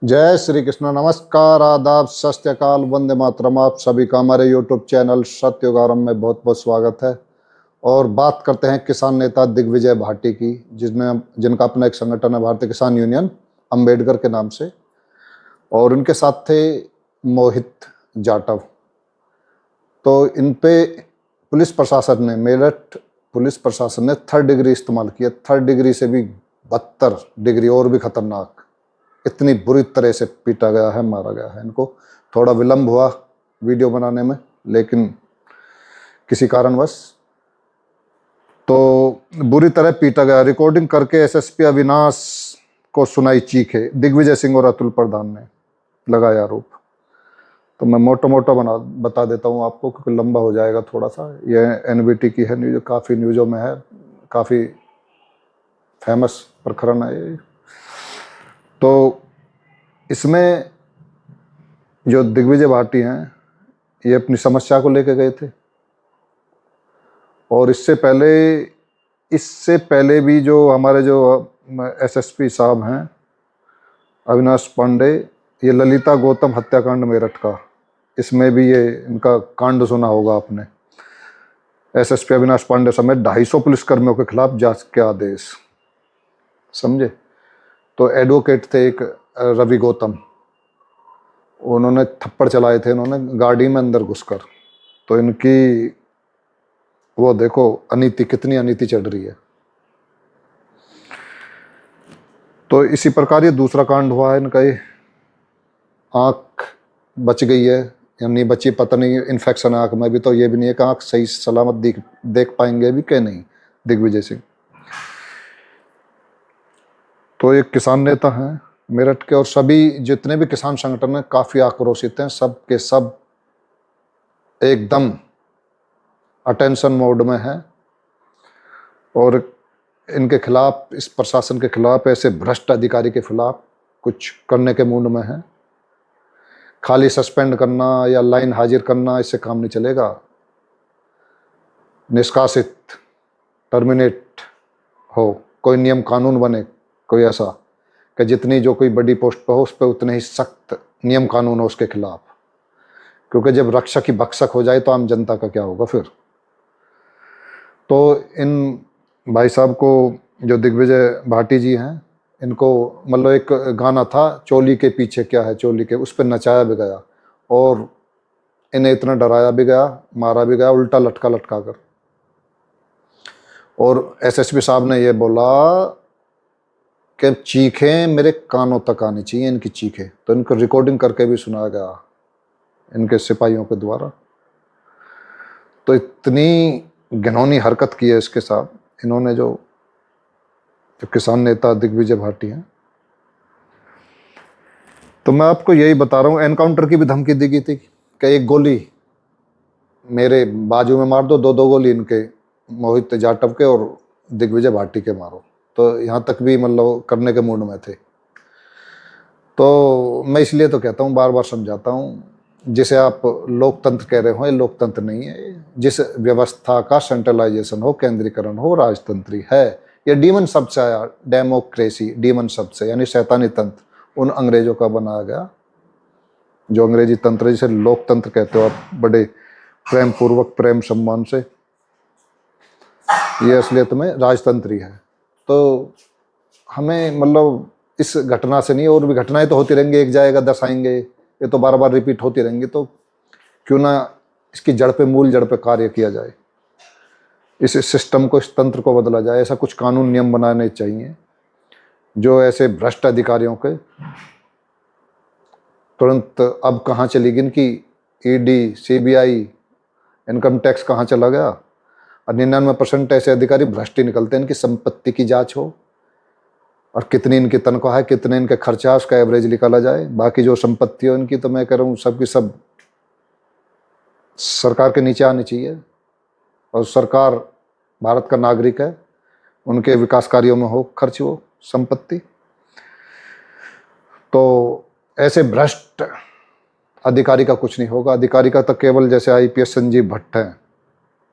जय श्री कृष्ण। नमस्कार, आदाब, सत श्री अकाल, वंदे मातरम। आप सभी का हमारे यूट्यूब चैनल सत्ययुगारंभ में बहुत बहुत स्वागत है। और बात करते हैं किसान नेता दिग्विजय भाटी की, जिनका अपना एक संगठन है भारतीय किसान यूनियन, अंबेडकर के नाम से। और उनके साथ थे मोहित जाटव। तो इन पे पुलिस प्रशासन ने, मेरठ पुलिस प्रशासन ने 3rd डिग्री इस्तेमाल किया। 3rd डिग्री से भी 72 डिग्री और भी खतरनाक। इतनी बुरी तरह से पीटा गया है, मारा गया है। इनको थोड़ा विलंब हुआ वीडियो बनाने में, लेकिन किसी कारणवश तो बुरी तरह पीटा गया। रिकॉर्डिंग करके एसएसपी अविनाश को सुनाई चीखें। दिग्विजय सिंह और अतुल प्रधान ने लगाया आरोप। तो मैं मोटा मोटा बता देता हूँ आपको, क्योंकि लंबा हो जाएगा थोड़ा सा। ये एनबीटी की है न्यूज, काफ़ी न्यूज़ों में है, काफ़ी फेमस प्रकरण है ये। तो इसमें जो दिग्विजय भाटी हैं, ये अपनी समस्या को लेकर गए थे। और इससे पहले भी जो हमारे जो एसएसपी साहब हैं अविनाश पांडे, ये ललिता गौतम हत्याकांड मेरठ का, इसमें भी ये इनका कांड सुना होगा आपने। एसएसपी अविनाश पांडे समेत 250 पुलिसकर्मियों के खिलाफ जांच के आदेश, समझे। तो एडवोकेट थे एक रवि गौतम, उन्होंने थप्पड़ चलाए थे इन्होंने गाड़ी में अंदर घुसकर। तो इनकी वो देखो अनीति, कितनी अनीति चढ़ रही है। तो इसी प्रकार ये दूसरा कांड हुआ है इनका। ये आँख बच गई है या नहीं बची पता नहीं, इन्फेक्शन आँख में भी, तो ये भी नहीं है कि आँख सही सलामत देख पाएंगे भी कि नहीं दिग्विजय सिंह। तो एक किसान नेता हैं मेरठ के, और सभी जितने भी किसान संगठन हैं काफ़ी आक्रोशित हैं। सब के सब एकदम अटेंशन मोड में हैं और इनके खिलाफ, इस प्रशासन के खिलाफ, ऐसे भ्रष्ट अधिकारी के खिलाफ कुछ करने के मूड में है। खाली सस्पेंड करना या लाइन हाजिर करना, इससे काम नहीं चलेगा। निष्कासित, टर्मिनेट हो, कोई नियम कानून बने, कोई ऐसा कि जितनी जो कोई बड़ी पोस्ट पर हो उस पर उतने ही सख्त नियम कानून हो उसके खिलाफ। क्योंकि जब रक्षक ही भक्षक हो जाए तो आम जनता का क्या होगा फिर। तो इन भाई साहब को, जो दिग्विजय भाटी जी हैं, इनको मतलब एक गाना था चोली के पीछे क्या है, चोली के, उस पर नचाया भी गया और इन्हें इतना डराया भी गया, मारा भी गया, उल्टा लटका लटका कर। और एसएसपी साहब ने ये बोला कि चीखें मेरे कानों तक आनी चाहिए इनकी चीखें। तो इनको रिकॉर्डिंग करके भी सुनाया गया इनके सिपाहियों के द्वारा। तो इतनी घिनौनी हरकत की है इसके साथ इन्होंने, जो किसान नेता दिग्विजय भाटी हैं। तो मैं आपको यही बता रहा हूँ, एनकाउंटर की भी धमकी दी गई थी कि एक गोली मेरे बाजू में मार दो, 2-2 गोली इनके मोहित जाटव के और दिग्विजय भाटी के मारो। तो यहाँ तक भी मतलब करने के मूड में थे। तो मैं इसलिए तो कहता हूँ, बार बार समझाता हूँ, जिसे आप लोकतंत्र कह रहे हो, ये लोकतंत्र नहीं है। जिस व्यवस्था का सेंट्रलाइजेशन हो, केंद्रीकरण हो, राजतंत्री है। ये डीमन शब्द से आया, डेमोक्रेसी डीमन शब्द से, यानी शैतानी तंत्र उन अंग्रेजों का बनाया गया। जो अंग्रेजी तंत्र जिसे लोकतंत्र कहते हो आप, बड़े प्रेम पूर्वक, प्रेम सम्मान से, ये असलियत में राजतंत्री है। तो हमें मतलब इस घटना से नहीं, और भी घटनाएं तो होती रहेंगी, एक जाएगा 10 आएंगे, ये तो बार बार रिपीट होती रहेंगी। तो क्यों ना इसकी जड़ पे, मूल जड़ पे कार्य किया जाए, इस सिस्टम को, इस तंत्र को बदला जाए। ऐसा कुछ कानून नियम बनाने चाहिए जो ऐसे भ्रष्ट अधिकारियों के तुरंत, अब कहाँ चली गई इनकी ईडी, सीबीआई, इनकम टैक्स कहाँ चला गया। और 99% ऐसे अधिकारी भ्रष्ट ही निकलते हैं। इनकी संपत्ति की जांच हो और कितनी इनकी तनख्वाह है, कितने इनके खर्चा, उसका एवरेज निकाला जाए। बाकी जो संपत्ति हो इनकी, तो मैं कह रहा हूँ सब की सब सरकार के नीचे आनी चाहिए। और सरकार भारत का नागरिक है, उनके विकास कार्यों में हो खर्च, हो संपत्ति। तो ऐसे भ्रष्ट अधिकारी का कुछ नहीं होगा। अधिकारी का तो केवल, जैसे आईपीएस संजीव भट्ट हैं,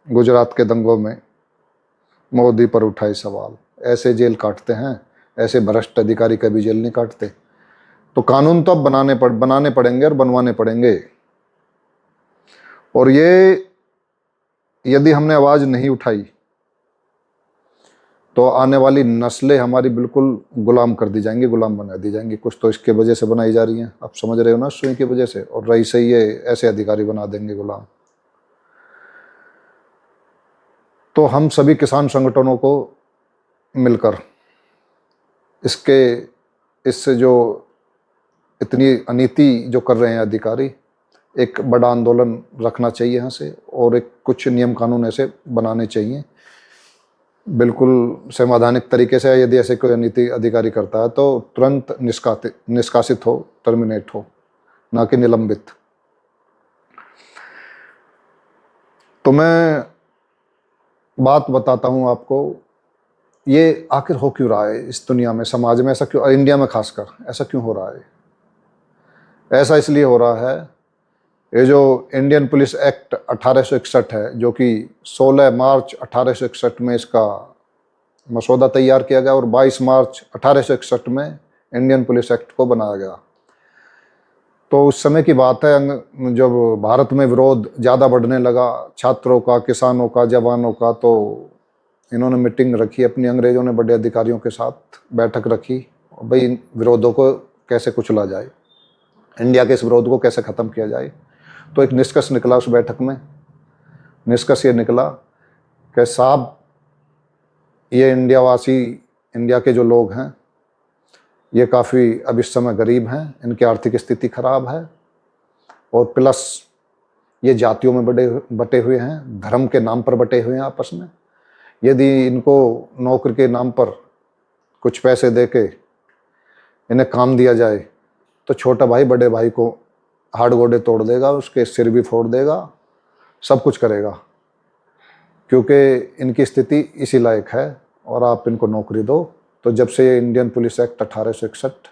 गुजरात के दंगों में मोदी पर उठाए सवाल, ऐसे जेल काटते हैं। ऐसे भ्रष्ट अधिकारी कभी जेल नहीं काटते। तो कानून तो अब बनाने पड़ेंगे और बनवाने पड़ेंगे। और ये यदि हमने आवाज नहीं उठाई तो आने वाली नस्लें हमारी बिल्कुल गुलाम कर दी जाएंगी, गुलाम बना दी जाएंगी। कुछ तो इसके वजह से बनाई जा रही हैं, आप समझ रहे हो ना, सुई की वजह से। और रही सही ये ऐसे अधिकारी बना देंगे गुलाम। तो हम सभी किसान संगठनों को मिलकर इससे जो इतनी अनीति जो कर रहे हैं अधिकारी, एक बड़ा आंदोलन रखना चाहिए यहाँ से, और एक कुछ नियम कानून ऐसे बनाने चाहिए बिल्कुल संवैधानिक तरीके से। यदि ऐसे कोई अनीति अधिकारी करता है तो तुरंत निष्कासित हो, टर्मिनेट हो, ना कि निलंबित। तो मैं बात बताता हूँ आपको, ये आखिर हो क्यों रहा है इस दुनिया में, समाज में ऐसा क्यों, इंडिया में खासकर ऐसा क्यों हो रहा है? ऐसा इसलिए हो रहा है, ये जो इंडियन पुलिस एक्ट 1861 है, जो कि 16 मार्च 1861 में इसका मसौदा तैयार किया गया और 22 मार्च 1861 में इंडियन पुलिस एक्ट को बनाया गया। तो उस समय की बात है जब भारत में विरोध ज़्यादा बढ़ने लगा, छात्रों का, किसानों का, जवानों का। तो इन्होंने मीटिंग रखी अपनी, अंग्रेजों ने बड़े अधिकारियों के साथ बैठक रखी, भाई इन विरोधों को कैसे कुचला जाए, इंडिया के इस विरोध को कैसे ख़त्म किया जाए। तो एक निष्कर्ष निकला उस बैठक में। निष्कर्ष ये निकला कि साहब, ये इंडिया के जो लोग हैं, ये काफ़ी अब इस समय गरीब हैं, इनकी आर्थिक स्थिति खराब है, और प्लस ये जातियों में बटे हुए हैं, धर्म के नाम पर बटे हुए हैं आपस में। यदि इनको नौकरी के नाम पर कुछ पैसे दे के इन्हें काम दिया जाए तो छोटा भाई बड़े भाई को हाड़ गोडे तोड़ देगा, उसके सिर भी फोड़ देगा, सब कुछ करेगा, क्योंकि इनकी स्थिति इसी लायक है और आप इनको नौकरी दो। तो जब से ये इंडियन पुलिस एक्ट 1861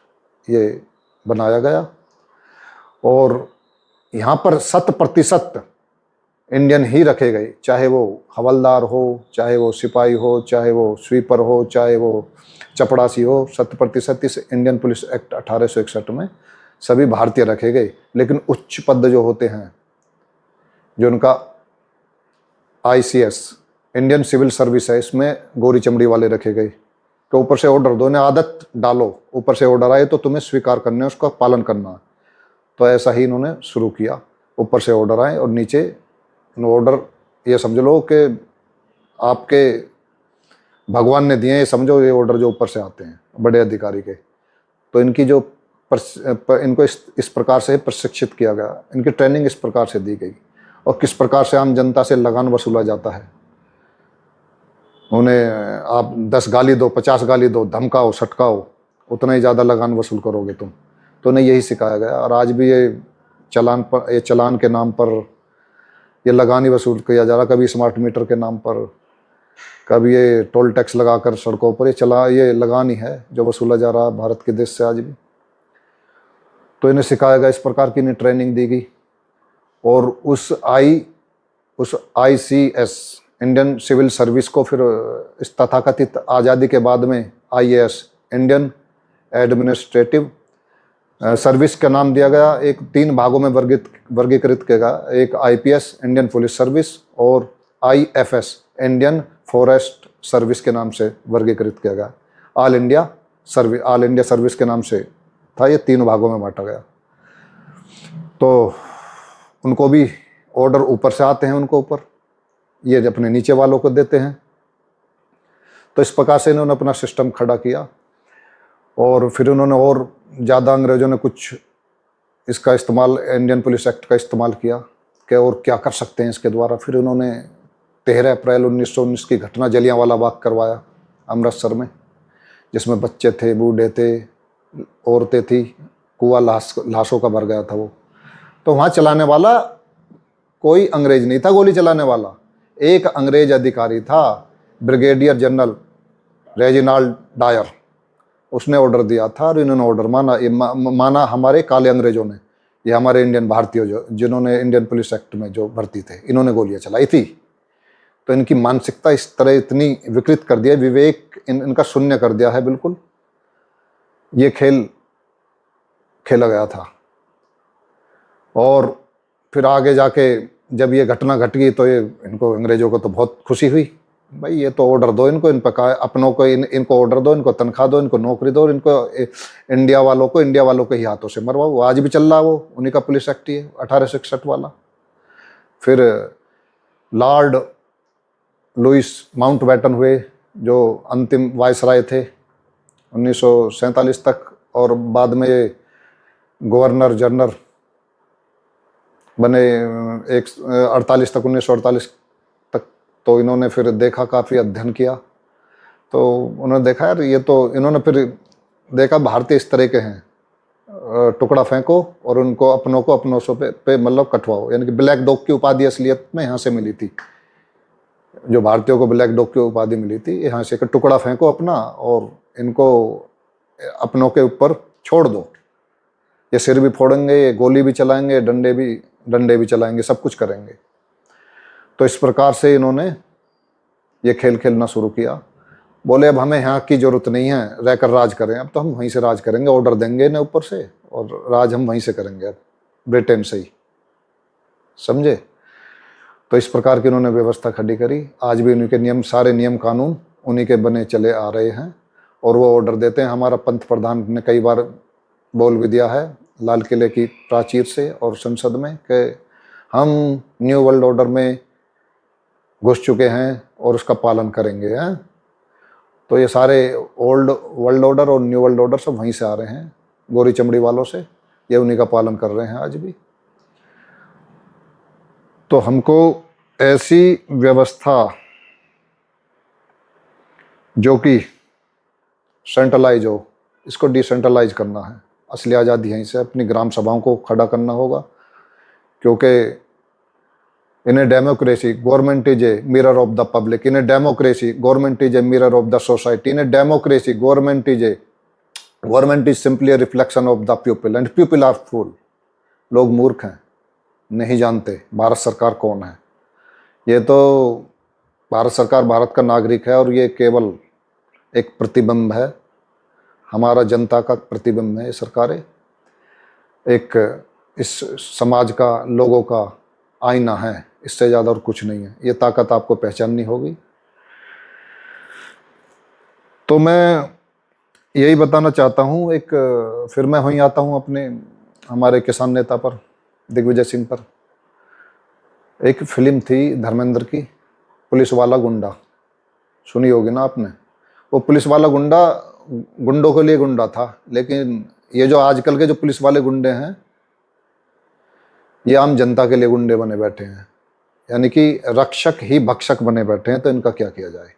ये बनाया गया, और यहाँ पर 100% इंडियन ही रखे गए, चाहे वो हवलदार हो, चाहे वो सिपाही हो, चाहे वो स्वीपर हो, चाहे वो चपड़ासी हो, 100% इस इंडियन पुलिस एक्ट 1861 में सभी भारतीय रखे गए। लेकिन उच्च पद जो होते हैं, जो उनका ICS इंडियन सिविल सर्विस है, इसमें गोरी चमड़ी वाले रखे गए कि ऊपर से ऑर्डर दो, आदत डालो, ऊपर से ऑर्डर आए तो तुम्हें स्वीकार करना है, उसका पालन करना है। तो ऐसा ही इन्होंने शुरू किया, ऊपर से ऑर्डर आए और नीचे ऑर्डर ये समझ लो कि आपके भगवान ने दिए, ये समझो ये ऑर्डर जो ऊपर से आते हैं बड़े अधिकारी के। तो इनकी जो इनको इस प्रकार से प्रशिक्षित किया गया, इनकी ट्रेनिंग इस प्रकार से दी गई, और किस प्रकार से आम जनता से लगान वसूला जाता है। उन्हें आप 10 गाली दो, 50 गाली दो, धमकाओ, सटकाओ, उतना ही ज़्यादा लगान वसूल करोगे तुम। तो उन्हें यही सिखाया गया। और आज भी ये चलान के नाम पर ये लगान ही वसूल किया जा रहा, कभी स्मार्ट मीटर के नाम पर, कभी ये टोल टैक्स लगाकर सड़कों पर ये लगान ही है जो वसूला जा रहा है भारत के देश से आज भी। तो इन्हें सिखाया गया, इस प्रकार की इन्हें ट्रेनिंग दी गई। और उस ICS इंडियन सिविल सर्विस को फिर इस तथाकथित आज़ादी के बाद में IAS इंडियन एडमिनिस्ट्रेटिव सर्विस का नाम दिया गया। एक 3 भागों में वर्गीकृत किया गया, एक IPS इंडियन पुलिस सर्विस और IFS इंडियन फॉरेस्ट सर्विस के नाम से वर्गीकृत किया गया। ऑल इंडिया सर्विस के नाम से था, ये 3 भागों में बांटा गया। तो उनको भी ऑर्डर ऊपर से आते हैं, उनको ऊपर, ये अपने नीचे वालों को देते हैं। तो इस प्रकार से इन्होंने अपना सिस्टम खड़ा किया। और फिर उन्होंने और ज़्यादा, अंग्रेज़ों ने कुछ इसका इस्तेमाल, इंडियन पुलिस एक्ट का इस्तेमाल किया कि और क्या कर सकते हैं इसके द्वारा। फिर उन्होंने 13 अप्रैल 1919 की घटना जलियांवाला बाग करवाया अमृतसर में, जिसमें बच्चे थे, बूढ़े थे, औरतें थी, कुआं लाशों का भर गया था वो। तो वहाँ चलाने वाला कोई अंग्रेज नहीं था, गोली चलाने वाला एक अंग्रेज अधिकारी था, ब्रिगेडियर जनरल रेजिनाल्ड डायर। उसने ऑर्डर दिया था और इन्होंने ऑर्डर माना हमारे काले अंग्रेजों ने, ये हमारे इंडियन भारतीय जिन्होंने इंडियन पुलिस एक्ट में जो भर्ती थे, इन्होंने गोलियां चलाई थी। तो इनकी मानसिकता इस तरह इतनी विकृत कर दिया, विवेक इनका शून्य कर दिया है बिल्कुल। ये खेल खेला गया था। और फिर आगे जाके जब ये घटना घट गई तो ये इनको अंग्रेजों को तो बहुत खुशी हुई, भाई ये तो ऑर्डर दो इनको, इन पर अपनों को इनको ऑर्डर दो, इनको तनख्वाह दो, इनको नौकरी दो, इनको इंडिया वालों के ही हाथों से मरवाओ। वो आज भी चल रहा, वो उन्हीं का पुलिस एक्ट ही है 1861 वाला। फिर लॉर्ड लुइस माउंटबेटन हुए जो अंतिम वायसराय थे 1947 तक, और बाद में ये गवर्नर जनरल बने 1948 तक। तो इन्होंने फिर देखा, काफ़ी अध्ययन किया, तो उन्होंने देखा यार ये तो, इन्होंने फिर देखा भारतीय इस तरह के हैं, टुकड़ा फेंको और उनको अपनों को अपनों पे मतलब कटवाओ। यानी कि ब्लैक डॉग की उपाधि असलियत में यहाँ से मिली थी, जो भारतीयों को ब्लैक डॉग की उपाधि मिली थी यहाँ से, कि टुकड़ा फेंको अपना और इनको अपनों के ऊपर छोड़ दो। ये सिर भी फोड़ेंगे, ये गोली भी चलाएंगे, डंडे भी चलाएंगे, सब कुछ करेंगे। तो इस प्रकार से इन्होंने ये खेल खेलना शुरू किया। बोले अब हमें यहाँ की जरूरत नहीं है रहकर राज करें, अब तो हम वहीं से राज करेंगे, ऑर्डर देंगे इन्हें ऊपर से और राज हम वहीं से करेंगे, ब्रिटेन से ही, समझे। तो इस प्रकार की इन्होंने व्यवस्था खड़ी करी। आज भी उन्हीं के नियम, सारे नियम कानून उन्हीं के बने चले आ रहे हैं और वो ऑर्डर देते हैं। हमारा पंत प्रधान ने कई बार बोल भी दिया है लाल किले की प्राचीर से और संसद में कि हम न्यू वर्ल्ड ऑर्डर में घुस चुके हैं और उसका पालन करेंगे हैं। तो ये सारे ओल्ड वर्ल्ड ऑर्डर और न्यू वर्ल्ड ऑर्डर सब वहीं से आ रहे हैं, गोरी चमड़ी वालों से, ये उन्हीं का पालन कर रहे हैं आज भी। तो हमको ऐसी व्यवस्था जो कि सेंट्रलाइज हो, इसको डिसेंट्रलाइज करना है। असली आज़ादी यहीं से अपनी ग्राम सभाओं को खड़ा करना होगा, क्योंकि in a democracy government is a mirror of the public, in a democracy government is a mirror of the society, in a democracy government is simply a reflection of the people and people are fool. लोग मूर्ख हैं, नहीं जानते भारत सरकार कौन है। ये तो भारत सरकार भारत का नागरिक है और ये केवल एक प्रतिबिंब है, हमारा जनता का प्रतिबिंब है। ये सरकारें एक इस समाज का, लोगों का आईना है, इससे ज़्यादा और कुछ नहीं है। ये ताकत आपको पहचाननी होगी। तो मैं यही बताना चाहता हूँ। एक फिर मैं वहीं आता हूँ अपने हमारे किसान नेता पर, दिग्विजय सिंह पर। एक फिल्म थी धर्मेंद्र की, पुलिस वाला गुंडा, सुनी होगी ना आपने। वो पुलिस वाला गुंडा गुंडों के लिए गुंडा था, लेकिन ये जो आजकल के जो पुलिस वाले गुंडे हैं ये आम जनता के लिए गुंडे बने बैठे हैं, यानी कि रक्षक ही भक्षक बने बैठे हैं। तो इनका क्या किया जाए?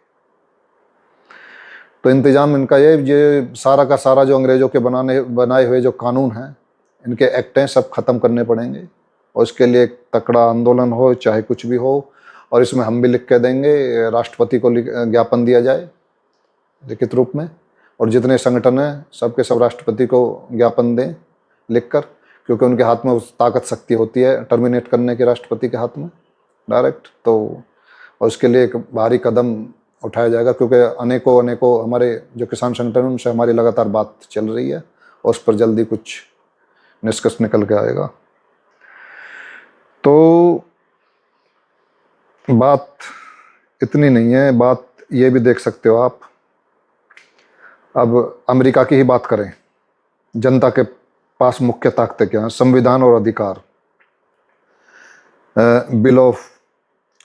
तो इंतजाम इनका ये सारा का सारा जो अंग्रेजों के बनाए हुए जो कानून हैं, इनके एक्ट हैं, सब खत्म करने पड़ेंगे। और इसके लिए एक तकड़ा आंदोलन हो, चाहे कुछ भी हो, और इसमें हम भी लिख के देंगे, राष्ट्रपति को ज्ञापन दिया जाए लिखित रूप में, और जितने संगठन हैं सबके सब राष्ट्रपति को ज्ञापन दें लिखकर, क्योंकि उनके हाथ में उस ताकत शक्ति होती है टर्मिनेट करने के, राष्ट्रपति के हाथ में डायरेक्ट। तो और उसके लिए एक भारी कदम उठाया जाएगा, क्योंकि अनेकों हमारे जो किसान संगठन हैं उनसे हमारी लगातार बात चल रही है और उस पर जल्दी कुछ निष्कर्ष निकल के आएगा। तो बात इतनी नहीं है, बात ये भी देख सकते हो आप। अब अमेरिका की ही बात करें, जनता के पास मुख्य ताकतें क्या हैं? संविधान और अधिकार, बिल ऑफ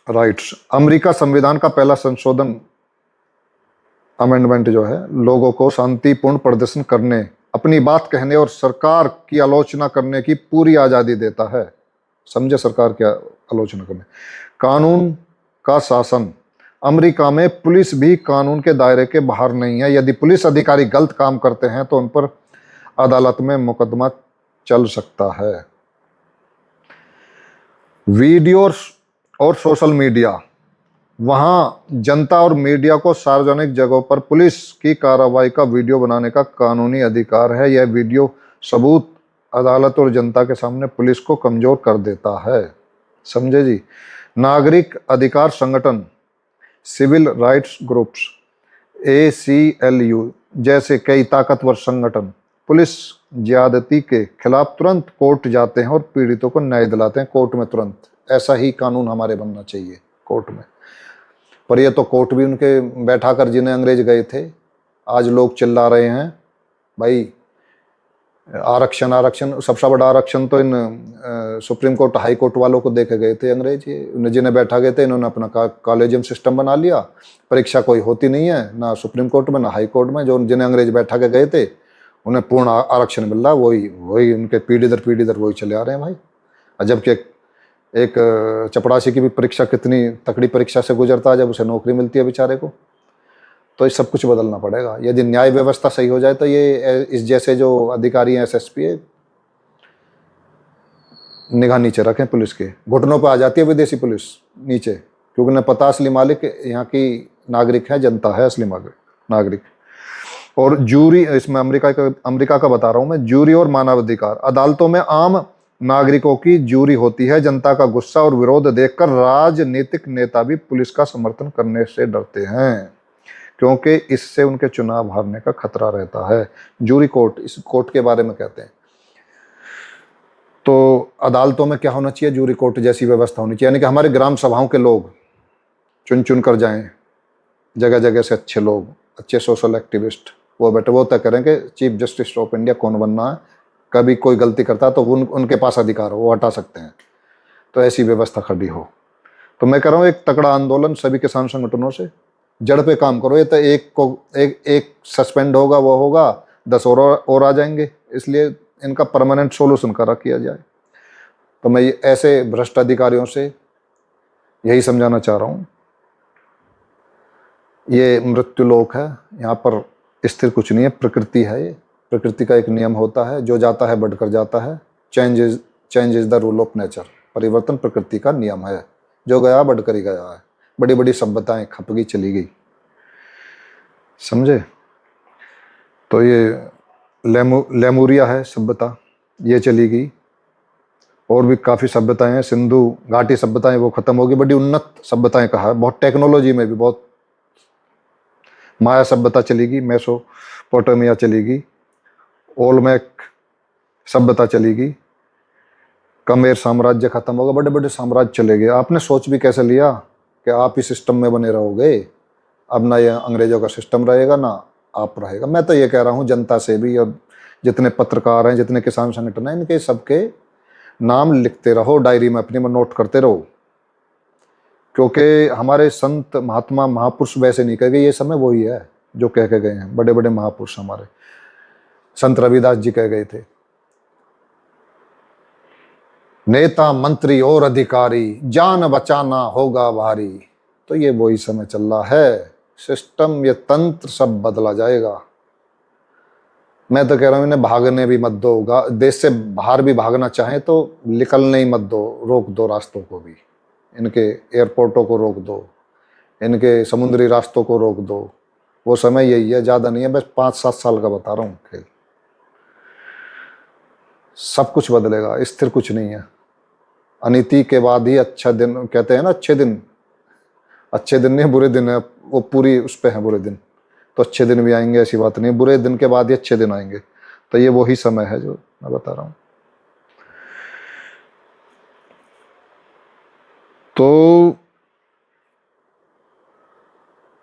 राइट्स। अमेरिका संविधान का पहला संशोधन अमेंडमेंट जो है, लोगों को शांतिपूर्ण प्रदर्शन करने, अपनी बात कहने और सरकार की आलोचना करने की पूरी आज़ादी देता है। समझे, सरकार की आलोचना करने। कानून का शासन, अमेरिका में पुलिस भी कानून के दायरे के बाहर नहीं है। यदि पुलिस अधिकारी गलत काम करते हैं तो उन पर अदालत में मुकदमा चल सकता है। वीडियो और सोशल मीडिया, वहां जनता और मीडिया को सार्वजनिक जगहों पर पुलिस की कार्रवाई का वीडियो बनाने का कानूनी अधिकार है। यह वीडियो सबूत अदालत और जनता के सामने पुलिस को कमजोर कर देता है। समझे जी। नागरिक अधिकार संगठन, सिविल राइट्स ग्रुप्स, ACLU जैसे कई ताकतवर संगठन पुलिस ज्यादती के खिलाफ तुरंत कोर्ट जाते हैं और पीड़ितों को न्याय दिलाते हैं कोर्ट में तुरंत। ऐसा ही कानून हमारे बनना चाहिए कोर्ट में। पर ये तो कोर्ट भी उनके बैठा कर जिन्हें अंग्रेज गए थे। आज लोग चिल्ला रहे हैं भाई आरक्षण आरक्षण, सबसे बड़ा आरक्षण तो इन सुप्रीम कोर्ट हाई कोर्ट वालों को देके गए थे अंग्रेज। ये जिन्हें बैठा गए थे इन्होंने अपना कॉलेजियम सिस्टम बना लिया। परीक्षा कोई होती नहीं है ना सुप्रीम कोर्ट में ना हाई कोर्ट में। जो जिन्हें अंग्रेज बैठा के गए थे उन्हें पूर्ण आरक्षण मिल रहा, वही उनके पीढ़ी दर वही चले आ रहे हैं भाई। और जबकि एक चपरासी की भी परीक्षा कितनी तकड़ी परीक्षा से गुजरता है जब उसे नौकरी मिलती है बेचारे को। तो ये सब कुछ बदलना पड़ेगा। यदि न्याय व्यवस्था सही हो जाए तो ये इस जैसे जो अधिकारी हैं एसएसपी निगाह नीचे रखें पुलिस के। घुटनों पर आ जाती है विदेशी पुलिस नीचे, क्योंकि उन्हें पता असली मालिक यहाँ की नागरिक है, जनता है असली नागरिक। और जूरी, इसमें अमेरिका का बता रहा हूँ मैं। जूरी और मानवाधिकार। अदालतों में आम नागरिकों की जूरी होती है। जनता का गुस्सा और विरोध देखकर राजनीतिक नेता भी पुलिस का समर्थन करने से डरते हैं, क्योंकि इससे उनके चुनाव हारने का खतरा रहता है। जूरी कोर्ट, इस कोर्ट के बारे में कहते हैं। तो अदालतों में क्या होना चाहिए? जूरी कोर्ट जैसी व्यवस्था होनी चाहिए। यानी कि हमारे ग्राम सभाओं के लोग चुन चुन कर जाएं, जगह जगह से अच्छे लोग, अच्छे सोशल एक्टिविस्ट, वो तय करें कि चीफ जस्टिस ऑफ इंडिया कौन बनना है। कभी कोई गलती करता है तो उनके पास अधिकार हो, वो हटा सकते हैं। तो ऐसी व्यवस्था खड़ी हो। तो मैं कह रहा हूँ एक तगड़ा आंदोलन सभी किसान संगठनों से, जड़ पे काम करो। ये तो एक सस्पेंड होगा, वो होगा, 10 और आ जाएंगे। इसलिए इनका परमानेंट सोल्यूशन करा किया जाए। तो मैं ऐसे भ्रष्ट अधिकारियों से यही समझाना चाह रहा हूँ, ये मृत्यु लोक है, यहाँ पर स्थिर कुछ नहीं है। प्रकृति है ये, प्रकृति का एक नियम होता है, जो जाता है बढ़कर जाता है। Change is the rule of nature. परिवर्तन प्रकृति का नियम है, जो गया बढ़कर ही गया है। बड़ी बड़ी सभ्यताएं खप गई, चली गई, समझे। तो ये लेमुरिया है सभ्यता, ये चली गई। और भी काफ़ी सभ्यताएं हैं, सिंधु घाटी सभ्यताएं, वो खत्म होगी। बड़ी उन्नत सभ्यताएं कहा है, बहुत टेक्नोलॉजी में भी बहुत। माया सभ्यता चली गई, मेसोपोटामिया चली गई, ओलमेक सभ्यता चली गई, कमेर साम्राज्य खत्म होगा, बड़े बड़े साम्राज्य चले गए। आपने सोच भी कैसे लिया कि आप इस सिस्टम में बने रहोगे? अब ना ये अंग्रेजों का सिस्टम रहेगा ना आप रहेगा। मैं तो ये कह रहा हूँ जनता से भी, और जितने पत्रकार हैं, जितने किसान संगठन हैं, इनके सबके नाम लिखते रहो डायरी में, अपनी में नोट करते रहो। क्योंकि हमारे संत महात्मा महापुरुष वैसे नहीं कह गए, ये समय वही है जो कह के गए हैं। बड़े बड़े महापुरुष हमारे संत रविदास जी कह गए थे, नेता मंत्री और अधिकारी जान बचाना होगा भारी। तो ये वही समय चल रहा है। सिस्टम, ये तंत्र सब बदला जाएगा। मैं तो कह रहा हूँ इन्हें भागने भी मत दो। देश से बाहर भी भागना चाहें तो निकलने ही मत दो, रोक दो रास्तों को भी। इनके एयरपोर्टों को रोक दो, इनके समुद्री रास्तों को रोक दो। वो समय यही है, ज़्यादा नहीं है, बस 5-7 साल का बता रहा हूँ खेल। सब कुछ बदलेगा, स्थिर कुछ नहीं है। अनीति के बाद ही अच्छा दिन, कहते हैं ना, अच्छे दिन नहीं, बुरे दिन है। वो पूरी उस पे है बुरे दिन। तो अच्छे दिन भी आएंगे, ऐसी बात नहीं। बुरे दिन के बाद ही अच्छे दिन आएंगे। तो ये वही समय है जो मैं बता रहा हूँ। तो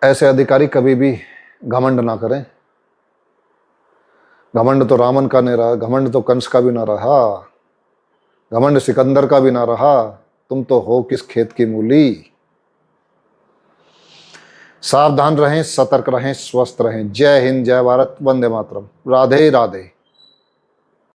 ऐसे अधिकारी कभी भी घमंड ना करें। घमंड तो रावण का नहीं रहा, घमंड तो कंस का भी ना रहा, घमंड सिकंदर का भी ना रहा। तुम तो हो किस खेत की मूली। सावधान रहें, सतर्क रहें, स्वस्थ रहें। जय हिंद, जय भारत, वंदे मातरम। राधे राधे।